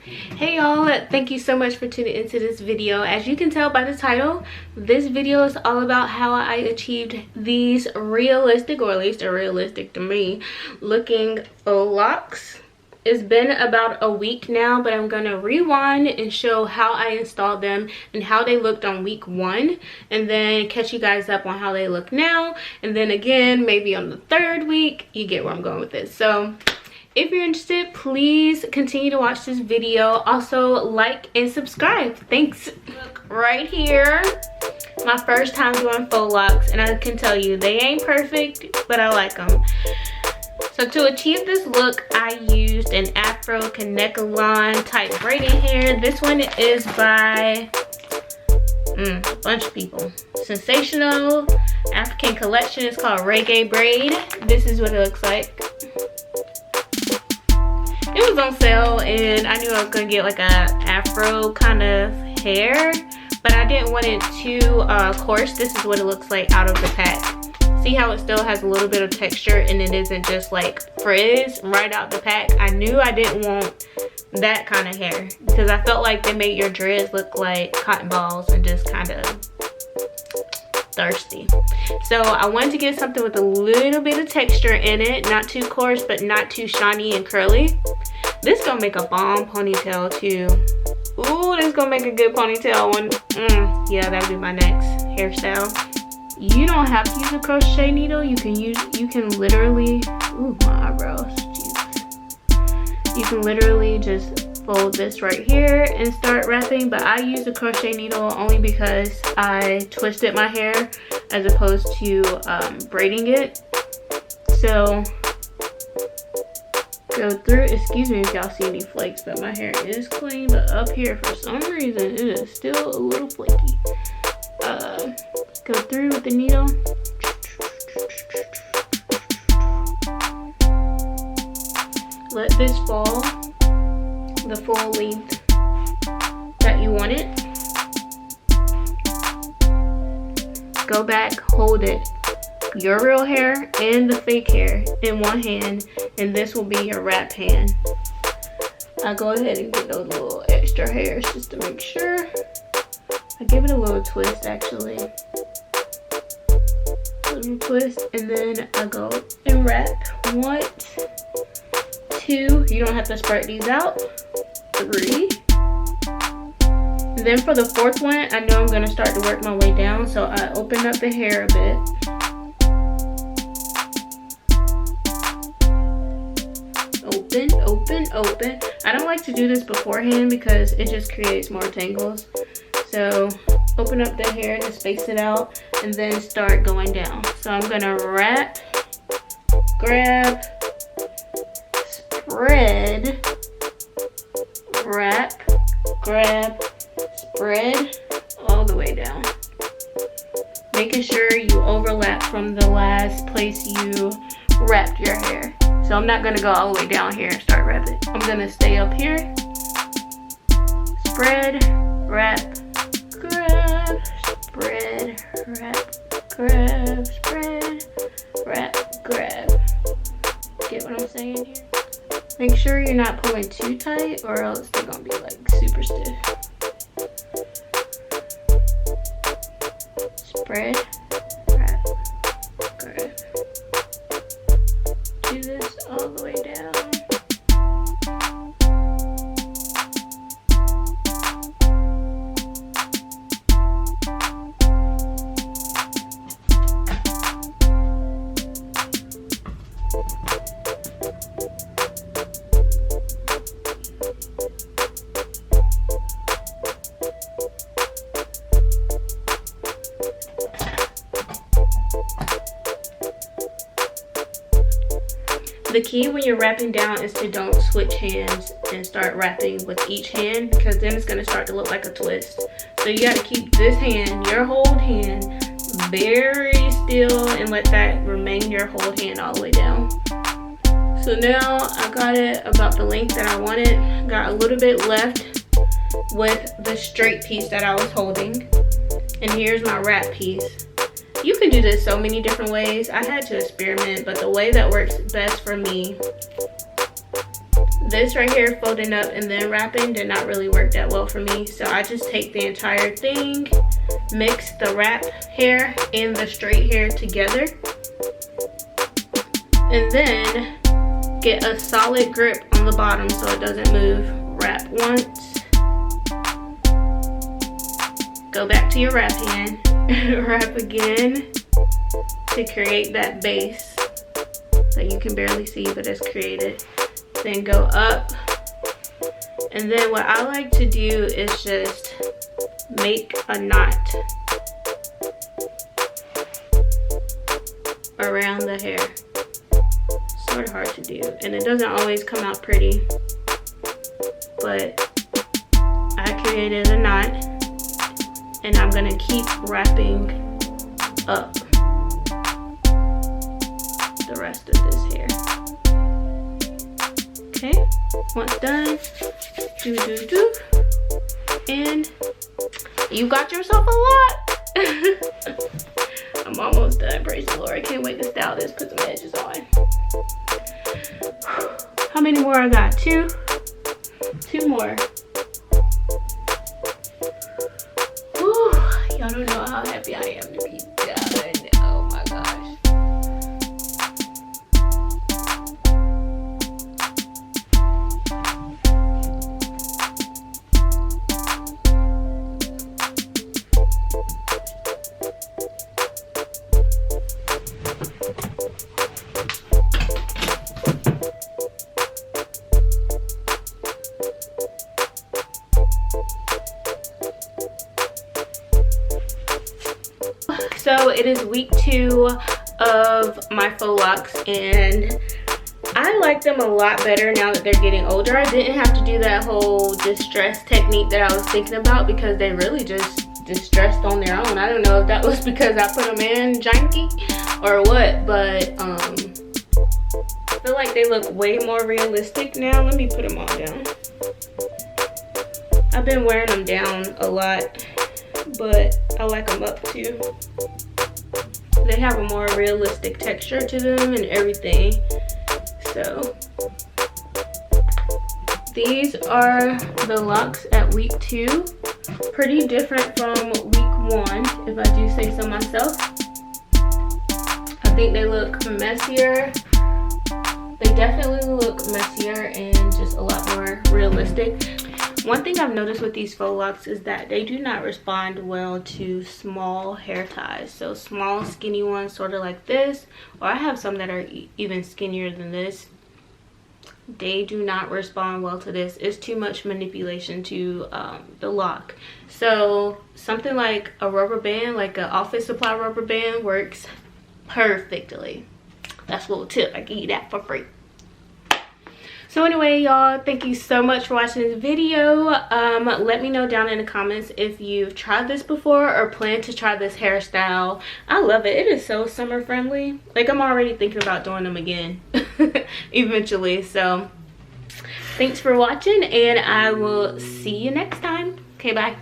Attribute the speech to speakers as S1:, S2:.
S1: Hey y'all, thank you so much for tuning into this video. As you can tell by the title, this video is all about how I achieved these realistic, or at least are realistic to me, looking faux locks. It's been about a week now, but I'm gonna rewind and show how I installed them and how they looked on week 1, and then catch you guys up on how they look now, and then again maybe on the 3rd week. You get where I'm going with this. So if you're interested, please continue to watch this video. Also, like and subscribe. Thanks. Look right here, my first time doing faux locks, and I can tell you they ain't perfect, but I like them. So to achieve this look, I used an Afro Kanekalon type braiding hair. This one is by a bunch of people. Sensational African collection. It's called Reggae Braid. This is what it looks like. It was on sale and I knew I was gonna get like a afro kind of hair, but I didn't want it too coarse. This is what it looks like out of the pack. See how it still has a little bit of texture and it isn't just like frizz right out the pack. I knew I didn't want that kind of hair because I felt like they made your dreads look like cotton balls and just kind of thirsty. So I wanted to get something with a little bit of texture in it, not too coarse but not too shiny and curly. This gonna make a bomb ponytail too. Ooh, this gonna make a good ponytail one. Yeah, that'll be my next hairstyle. You don't have to use a crochet needle. You can literally, ooh, my eyebrows, Jesus. You can literally just fold this right here and start wrapping, but I use a crochet needle only because I twisted my hair as opposed to braiding it. So go through, excuse me if y'all see any flakes, but my hair is clean, but up here for some reason it is still a little flaky. Go through with the needle. Let this fall the full length that you want it. Go back, hold it, your real hair and the fake hair in one hand, and this will be your wrap hand. I go ahead and get those little extra hairs just to make sure. I give it a little twist actually. Little twist, and then I go and wrap. 1, 2, you don't have to spread these out. 3. And then for the 4th one, I know I'm gonna start to work my way down, so I open up the hair a bit. Open, open, open. I don't like to do this beforehand because it just creates more tangles. So open up the hair to space it out and then start going down. So I'm gonna wrap, grab, spread, wrap, grab, spread, all the way down. Making sure you overlap from the last place you wrapped your hair. So I'm not gonna go all the way down here and start wrapping. I'm gonna stay up here, spread, wrap, grab, spread, wrap, grab, spread, wrap, grab. Get what I'm saying here? Make sure you're not pulling too tight or else they're gonna be like super stiff. Spread, wrap, grab. Do this all the way down. The key when you're wrapping down is to don't switch hands and start wrapping with each hand, because then it's going to start to look like a twist. So you got to keep this hand, your whole hand, very still and let that remain your whole hand all the way down. So now I got it about the length that I wanted. Got a little bit left with the straight piece that I was holding. And here's my wrap piece. You can do this so many different ways. I had to experiment, but the way that works best for me, this right here, folding up and then wrapping, did not really work that well for me. So I just take the entire thing, mix the wrap hair and the straight hair together, and then get a solid grip on the bottom so it doesn't move. Wrap once, go back to your wrap hand, wrap again to create that base that you can barely see but it's created. Then go up, and then what I like to do is just make a knot around the hair. Sort of hard to do, and it doesn't always come out pretty, but I created a knot, and I'm gonna keep wrapping up the rest of this hair. Okay, once done, do, and you got yourself a lot. I'm almost done, praise the Lord. I can't wait to style this, put some edges on. How many more I got? Two more. Whew, y'all don't know how happy I am to be done. Oh my gosh. So it is week 2 of my faux locks, and I like them a lot better now that they're getting older. I didn't have to do that whole distress technique that I was thinking about because they really just distressed on their own. I don't know if that was because I put them in janky or what, but I feel like they look way more realistic now. Let me put them all down. I've been wearing them down a lot, but I like them up too. They have a more realistic texture to them and everything. So these are the locks at week 2. Pretty different from week 1, if I do say so myself. I think they look messier. They definitely look messier and just a lot more realistic. One thing I've noticed with these faux locks is that they do not respond well to small hair ties. So small skinny ones sort of like this, or I have some that are even skinnier than this. They do not respond well to this. It's too much manipulation to the lock. So something like a rubber band, like an office supply rubber band, works perfectly. That's a little tip. I give you that for free. So anyway, y'all, thank you so much for watching this video. Let me know down in the comments if you've tried this before or plan to try this hairstyle. I love it. It is so summer friendly. Like, I'm already thinking about doing them again eventually. So thanks for watching, and I will see you next time. Okay, bye.